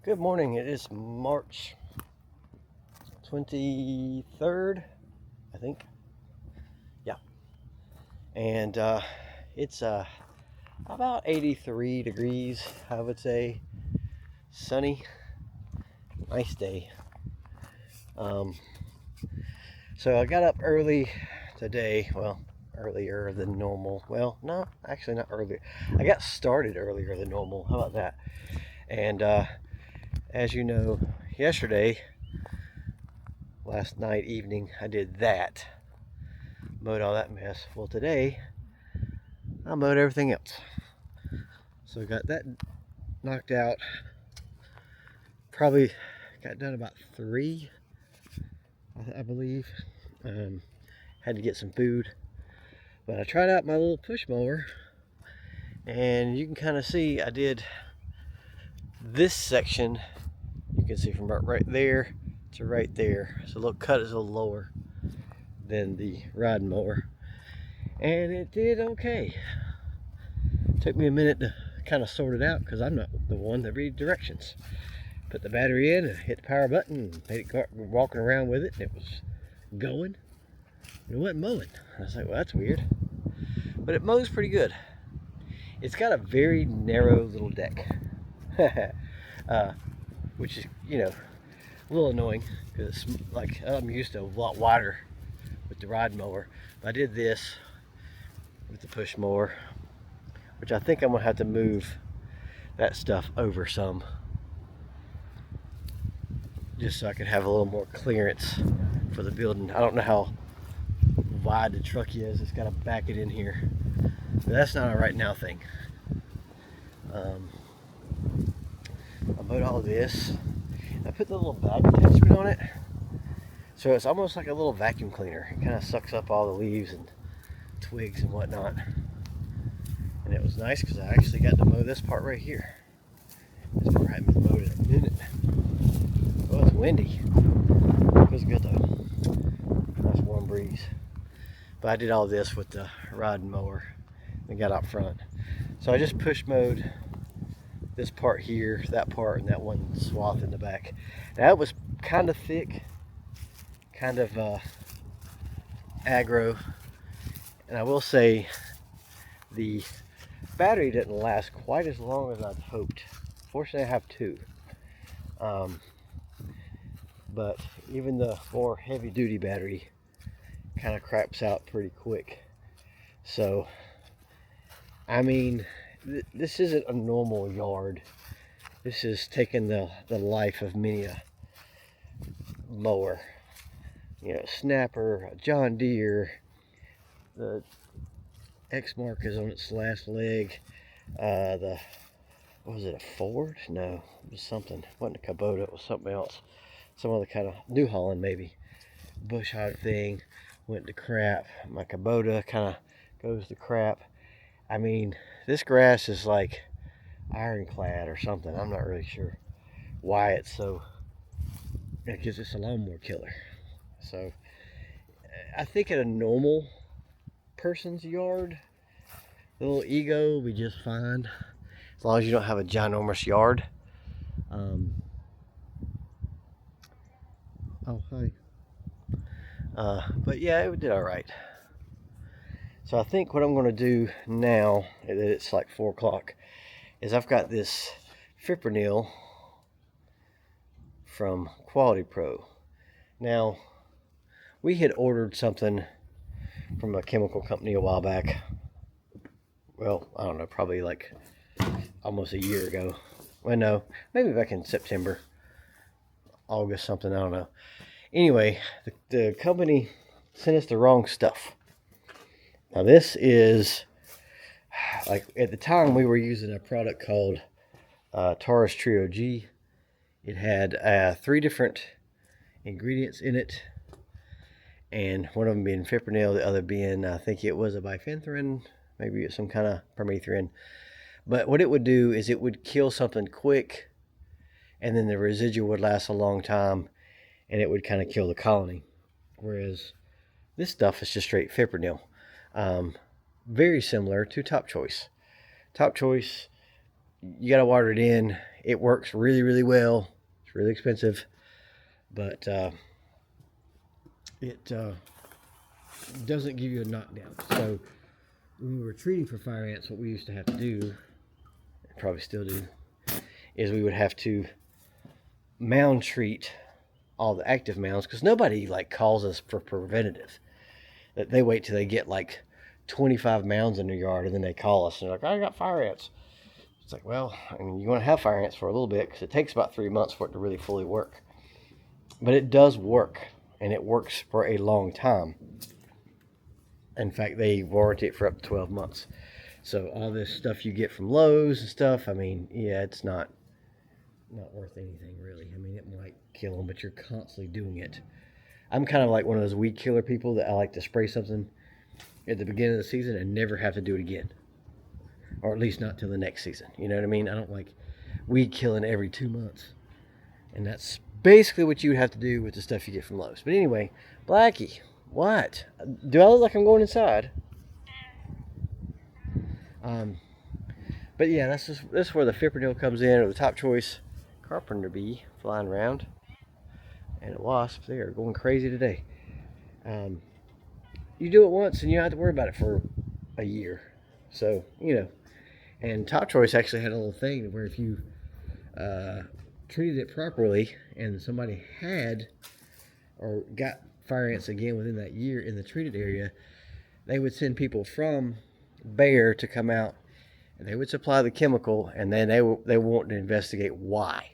Good morning. It is March 23rd, I think. Yeah. And it's about 83 degrees, I would say. Sunny. Nice day. Um, so I got up early today. Well, earlier than normal. Well, no, actually not earlier. I got started earlier than normal. How about that? And as you know, yesterday, last night evening, I did that. Mowed all that mess. Well, today I mowed everything else. So I got that knocked out. Probably got done about 3, I believe. Had to get some food. But I tried out my little push mower, and you can kind of see I did this section. You can see from right there to right there. So the little cut is a little lower than the riding mower. And it did okay. Took me a minute to kind of sort it out because I'm not the one that reads directions. Put the battery in and hit the power button and made it walking around with it, and it was going. And it wasn't mowing. I was like, well, that's weird. But it mows pretty good. It's got a very narrow little deck, which is, a little annoying because it's like I'm used to a lot wider with the ride mower. But I did this with the push mower, which I think I'm gonna have to move that stuff over some, just so I can have a little more clearance for the building. I don't know how wide the truck is. It's got to back it in here. But that's not a right now thing. I mowed all this. I put the little bag attachment on it. So it's almost like a little vacuum cleaner. It kind of sucks up all the leaves and twigs and whatnot. And it was nice because I actually got to mow this part right here. This part I haven't been mowed in a minute. Well, it's windy. It was good though. Nice warm breeze. But I did all this with the riding mower and got out front. So I just push mowed this part here, that part, and that one swath in the back. Now it was kind of thick, kind of aggro. And I will say the battery didn't last quite as long as I'd hoped. Fortunately, I have 2. But even the more heavy duty battery kind of craps out pretty quick. So, I mean, this isn't a normal yard. This is taking the life of many a mower. Snapper, a John Deere, the Exmark is on its last leg. What was it, a Ford? No, it was something. It wasn't a Kubota, it was something else. Some other kind of New Holland maybe. Bush hog thing went to crap. My Kubota kind of goes to crap. I mean, this grass is like ironclad or something. I'm not really sure why it's so, because it's a lawnmower killer. So I think in a normal person's yard, the little Ego will be just fine, as long as you don't have a ginormous yard. Oh, hi. But yeah, it did all right. So I think what I'm going to do now, that it's like 4 o'clock, is I've got this fipronil from Quality Pro. Now, we had ordered something from a chemical company a while back. Well, I don't know, probably like almost a year ago. Well, no, maybe back in September, August, something, I don't know. Anyway, the company sent us the wrong stuff. Now this is, like at the time we were using a product called Taurus Trio G. It had 3 different ingredients in it, and one of them being fipronil, the other being, I think it was a bifenthrin, maybe some kind of permethrin. But what it would do is it would kill something quick, and then the residual would last a long time, and it would kind of kill the colony. Whereas this stuff is just straight fipronil. Very similar to Top Choice. Top Choice, you got to water it in. it works really, really well. It's really expensive, but it doesn't give you a knockdown. So when we were treating for fire ants, what we used to have to do, and probably still do, is we would have to mound treat all the active mounds, because nobody like calls us for preventative. That they wait till they get like 25 mounds in their yard, and then they call us and they're like, I got fire ants. It's like, well, I mean, you want to have fire ants for a little bit, because it takes about 3 months for it to really fully work. But it does work, and it works for a long time. In fact, they warranty it for up to 12 months. So all this stuff you get from Lowe's and stuff, I mean, yeah, it's not worth anything really. I mean, it might kill them, but you're constantly doing it. I'm kind of like one of those weed killer people that I like to spray something at the beginning of the season and never have to do it again, or at least not till the next season. You know what I mean? I don't like weed killing every 2 months, and that's basically what you would have to do with the stuff you get from Lowe's. But anyway, Blackie, what? Do I look like I'm going inside? But yeah, this is where the Fipronil comes in, or the Top Choice carpenter bee flying around, and the wasps, they are going crazy today. You do it once and you don't have to worry about it for a year. So, you know, and Top Choice actually had a little thing where if you treated it properly and somebody had or got fire ants again within that year in the treated area, they would send people from Bayer to come out, and they would supply the chemical, and then they want to investigate why.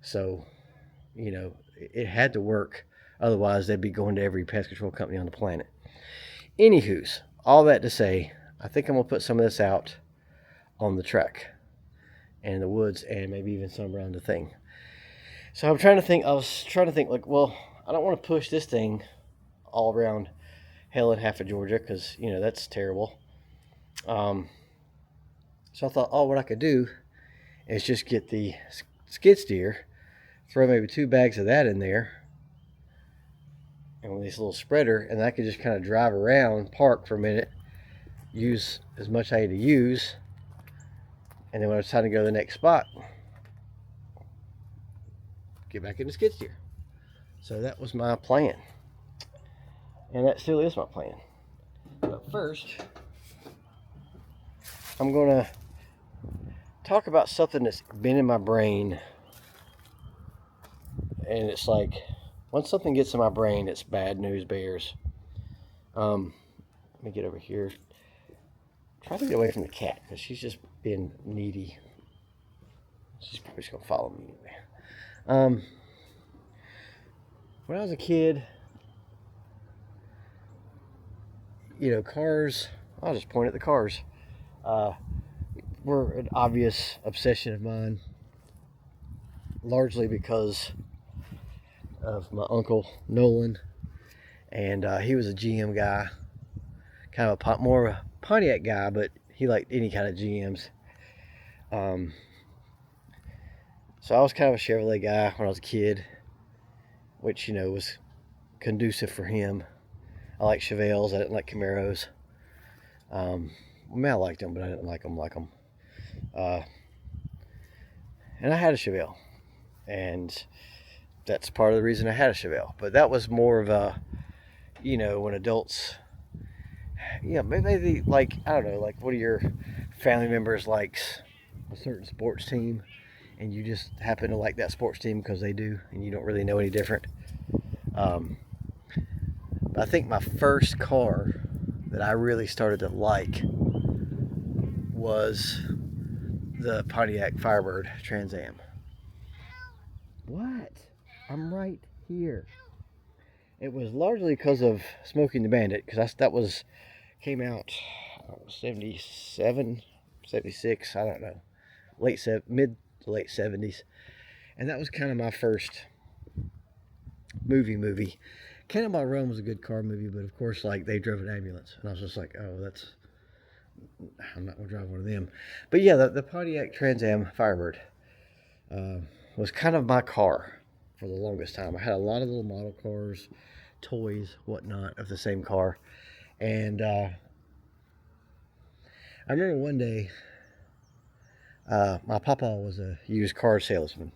So, you know, it had to work. Otherwise, they'd be going to every pest control company on the planet. Anywho's, all that to say, I think I'm going to put some of this out on the truck and in the woods, and maybe even some around the thing. So I'm trying to think, like, well, I don't want to push this thing all around hell and half of Georgia, because, you know, that's terrible. So I thought, oh, what I could do is just get the skid steer, throw maybe 2 bags of that in there, and with this little spreader, and I could just kind of drive around, park for a minute, use as much I need to use, and then when it's time to go to the next spot, get back in the skid steer. So that was my plan, and that still is my plan. But first, I'm gonna talk about something that's been in my brain, and it's like, once something gets in my brain, it's bad news bears. Let me get over here. Try to get away from the cat, because she's just being needy. She's probably just gonna follow me anyway. When I was a kid, you know, cars, I'll just point at the cars, were an obvious obsession of mine, largely because of my uncle Nolan, and he was a GM guy, kind of more of a Pontiac guy, but he liked any kind of GMs. So I was kind of a Chevrolet guy when I was a kid, which, you know, was conducive for him. I liked Chevelles. I didn't like Camaros. I mean, I liked them, but I didn't like them. And I had a Chevelle, and that's part of the reason I had a Chevelle. But that was more of a, you know, when adults, yeah, maybe like, I don't know, like one of your family members likes a certain sports team, and you just happen to like that sports team because they do, and you don't really know any different. I think my first car that I really started to like was the Pontiac Firebird Trans Am. What? I'm right here. It was largely because of Smokey and the Bandit, because that came out 77, 76, I don't know, mid to late 70s, and that was kind of my first movie. Cannonball Run was a good car movie, but of course, like, they drove an ambulance, and I was just like, oh, I'm not gonna drive one of them. But yeah, the Pontiac Trans Am Firebird was kind of my car for the longest time. I had a lot of little model cars, toys, whatnot, of the same car. And I remember one day My papa was a used car salesman,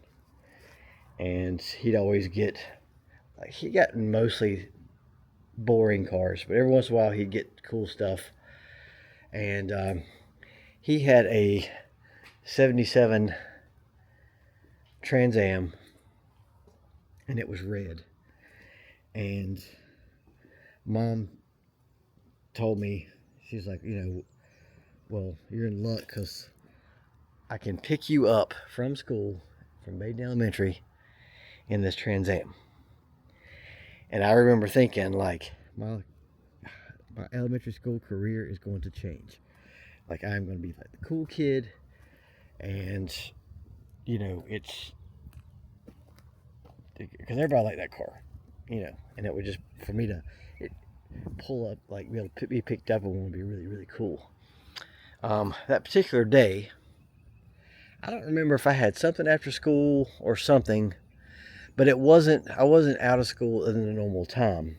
and he'd always get, like, he got mostly boring cars, but every once in a while he'd get cool stuff. And he had a 77 Trans Am, and it was red. And Mom told me, she's like, well, you're in luck because I can pick you up from school, from Maiden Elementary, in this Trans Am. And I remember thinking, like, my elementary school career is going to change. Like, I'm going to be like the cool kid, and it's because everybody liked that car, and it would just, for me to pull up, like, be able to be picked up, and would be really, really cool. That particular day, I don't remember if I had something after school or something, but I wasn't out of school in the normal time.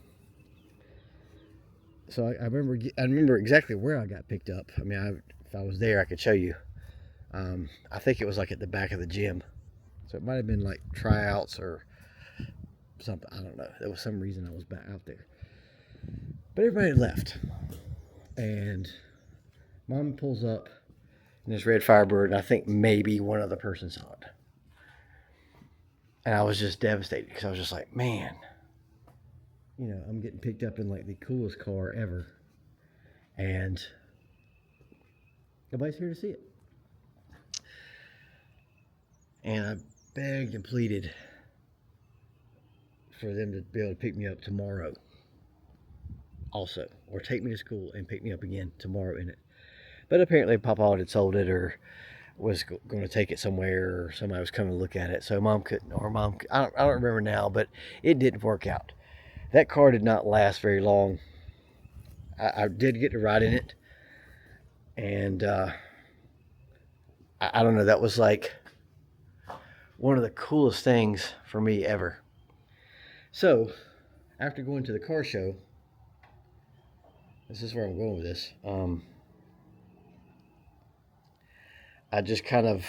So I remember exactly where I got picked up. I mean, if I was there, I could show you. I think it was like at the back of the gym. So it might have been like tryouts or something. I don't know. There was some reason I was back out there. But everybody had left. And Mom pulls up in this red Firebird, and I think maybe one other person saw it. And I was just devastated because I was just like, man, I'm getting picked up in like the coolest car ever. And nobody's here to see it. And I begged and pleaded for them to be able to pick me up tomorrow also, or take me to school and pick me up again tomorrow in it. But apparently Papa had sold it, or was going to take it somewhere, or somebody was coming to look at it, so Mom couldn't, or I don't remember now, but it didn't work out. That car did not last very long. I did get to ride in it, and I don't know, that was like one of the coolest things for me ever. So after going to the car show, this is where I'm going with this. I just kind of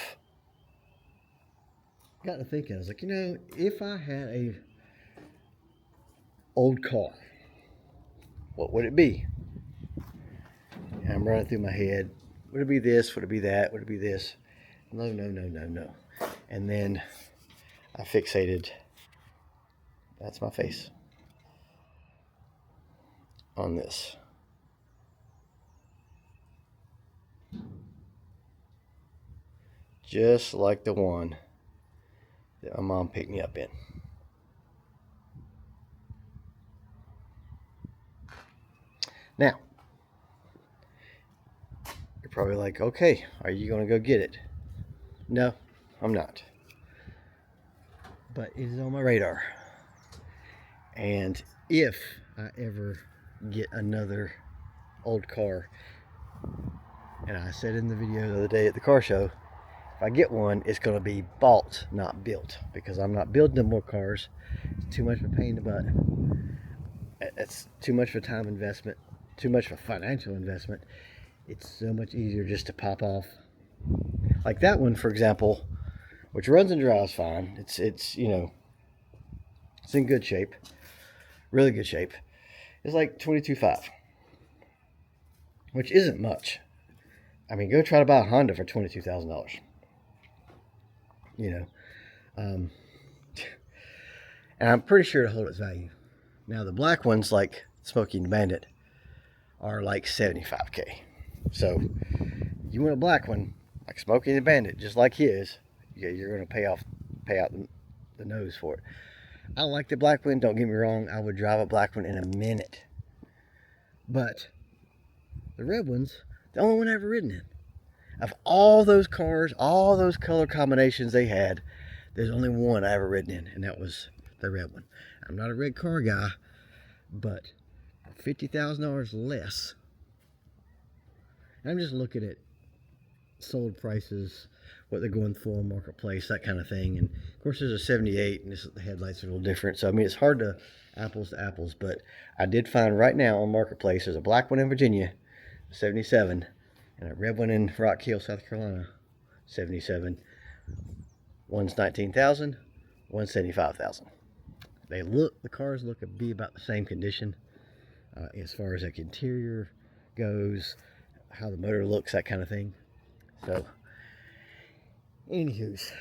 got to thinking. I was like, if I had a old car, what would it be? And I'm running through my head. Would it be this? Would it be that? Would it be this? No. And then I fixated. That's my face on this. Just like the one that my mom picked me up in. Now, you're probably like, okay, are you going to go get it? No, I'm not. But it is on my radar. And if I ever get another old car, and I said in the video the other day at the car show, if I get one, it's going to be bought, not built, because I'm not building no more cars. It's too much of a pain in the butt. It's too much of a time investment, too much of a financial investment. It's so much easier just to pop off. Like that one, for example, which runs and drives fine. It's it's in good shape, really good shape. It's like $22,500, which isn't much. I mean, go try to buy a Honda for $22,000. And I'm pretty sure it'll hold its value. Now the black ones, like Smokey and the Bandit, are like $75K. So you want a black one like Smokey and the Bandit, just like his, you're going to pay out the nose for it. I like the black one. Don't get me wrong. I would drive a black one in a minute. But the red one's the only one I've ever ridden in. Of all those cars, all those color combinations they had, there's only one I ever ridden in, and that was the red one. I'm not a red car guy, but $50,000 less. I'm just looking at sold prices, what they're going for in marketplace, that kind of thing. And of course, there's a 78, and the headlights are a little different. So I mean, it's hard to apples, but I did find right now on marketplace there's a black one in Virginia, 77, and a red one in Rock Hill, South Carolina, 77. One's 19,000, one's 75,000. The cars look to be about the same condition as far as like interior goes, how the motor looks, that kind of thing. So, anywho's,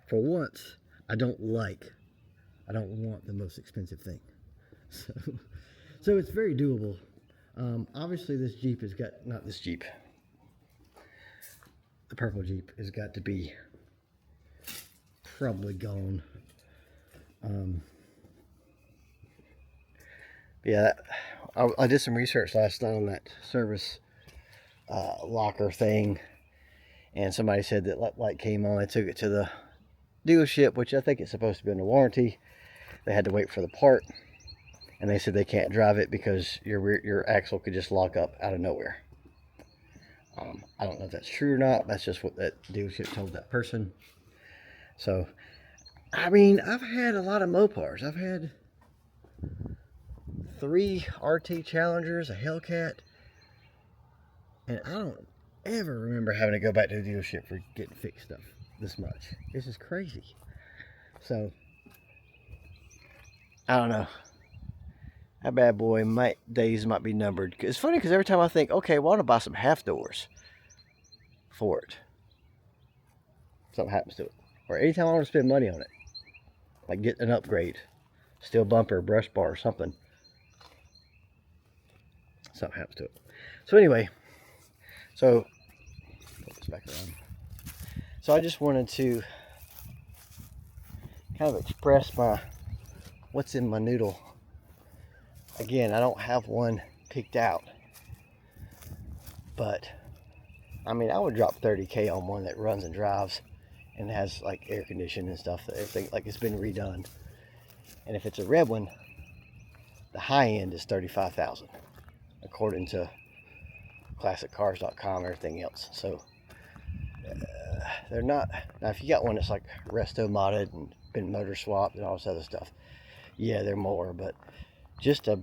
for once, I don't want the most expensive thing. So it's very doable. Obviously this Jeep has got, not this Jeep, the purple Jeep has got to be probably gone. Yeah, I did some research last night on that service locker thing, and somebody said that light came on. They took it to the dealership, which I think it's supposed to be under warranty. They had to wait for the part, and they said they can't drive it because your axle could just lock up out of nowhere. I don't know if that's true or not. That's just what that dealership told that person. So, I mean, I've had a lot of Mopars. I've had 3 RT Challengers, a Hellcat, and I don't ever remember having to go back to the dealership for getting fixed stuff this much. This is crazy. So, I don't know. That bad boy, days might be numbered. It's funny because every time I think, okay, well, I want to buy some half doors for it, something happens to it. Or anytime I want to spend money on it, like get an upgrade, steel bumper, brush bar, or something happens to it. So anyway, put this back around. So I just wanted to kind of express what's in my noodle. Again, I don't have one picked out, but I mean, I would drop $30K on one that runs and drives and has like air conditioning and stuff, everything like it's been redone. And if it's a red one, the high end is $35,000 according to ClassicCars.com and everything else. So they're not, now if you got one that's like resto modded and been motor swapped and all this other stuff, yeah, they're more. But just a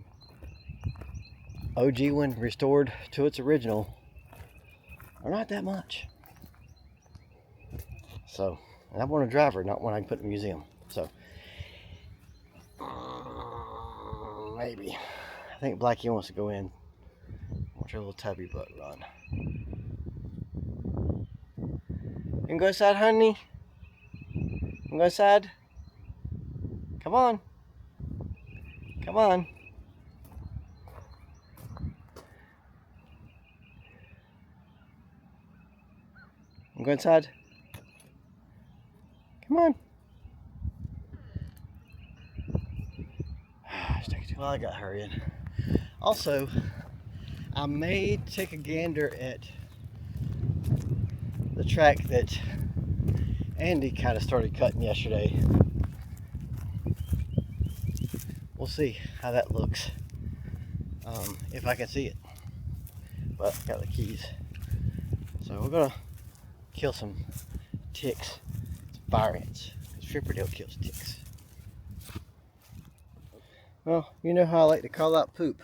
OG one restored to its original are not that much. So, and I want a driver, not one I can put in a museum. So, maybe. I think Blackie wants to go in. Watch her little tubby butt run. You can go inside, honey? You can go inside? Come on. Come on. I'm going inside. Come on. Well, I got hurrying. Also, I may take a gander at the track that Andy kind of started cutting yesterday. We'll see how that looks, if I can see it. But I got the keys. So we're gonna kill some ticks. It's fire ants. Stripperdale kills ticks. Well, you know how I like to call out poop.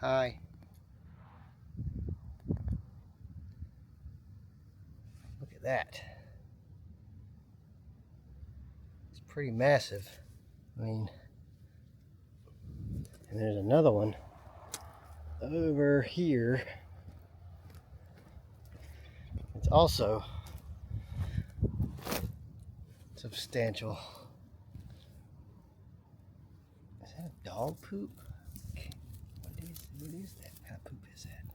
Hi. Look at that. It's pretty massive. I mean, and there's another one over here. It's also substantial. Is that a dog poop? What is that? What kind of poop is that?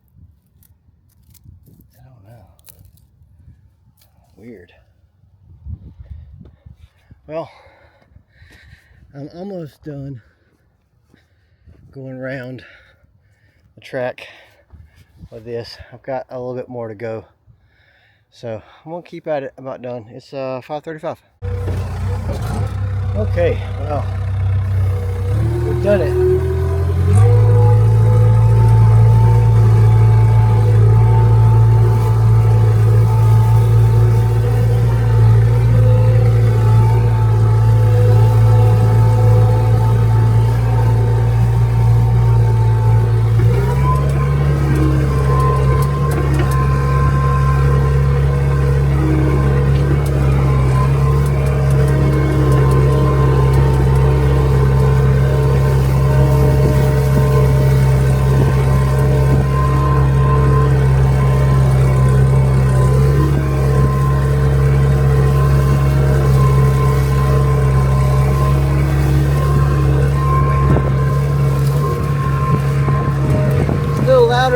I don't know. Weird. Well, I'm almost done going around the track with this. I've got a little bit more to go. So I'm gonna keep at it. I'm about done. It's 5:35. Okay, well, we've done it.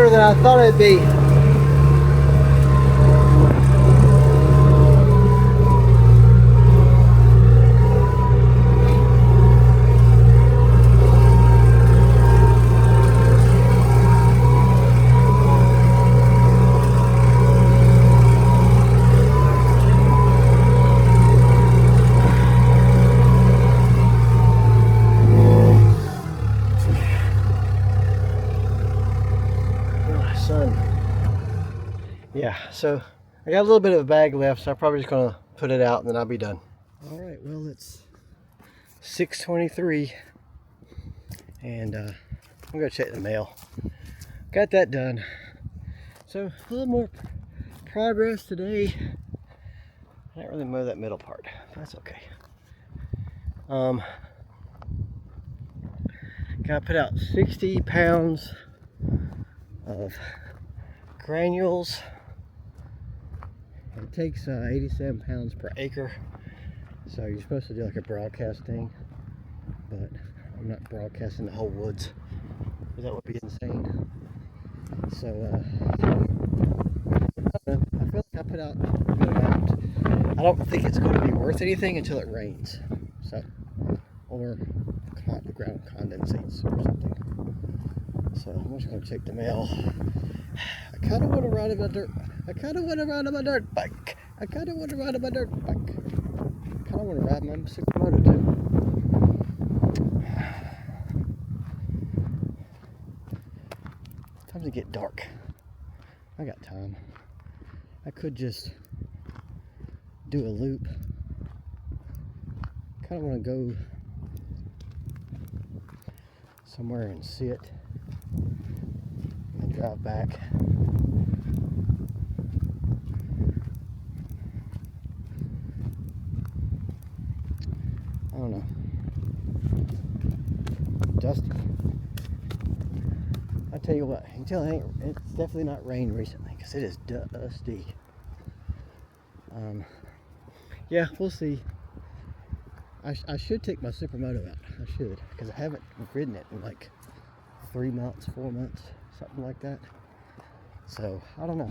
harder than I thought it'd be. Yeah, so I got a little bit of a bag left, so I'm probably just gonna put it out and then I'll be done. All right, well, it's 6:23 and I'm gonna check the mail. Got that done. So a little more progress today. I didn't really mow that middle part. That's okay. Got to put out 60 pounds of granules. It takes 87 pounds per acre. So you're supposed to do like a broadcast thing, but I'm not broadcasting the whole woods because that would be insane. So I feel like I put out a good amount. I don't think it's going to be worth anything until it rains, so or the ground condensates or something. So I'm just going to check the mail. I kind of want to ride on my dirt. I kind of want to ride on my dirt bike. I kind of want to ride on my dirt bike. I kind of want to ride my Supermoto too. Time to get dark. I got time. I could just do a loop. Kind of want to go somewhere and sit and drive back. I don't know. Dusty. I tell you what, it's definitely not rained recently because it is dusty. Yeah, we'll see. I should take my Supermoto out. I should, because I haven't ridden it in like 3 months, 4 months, something like that. So I don't know.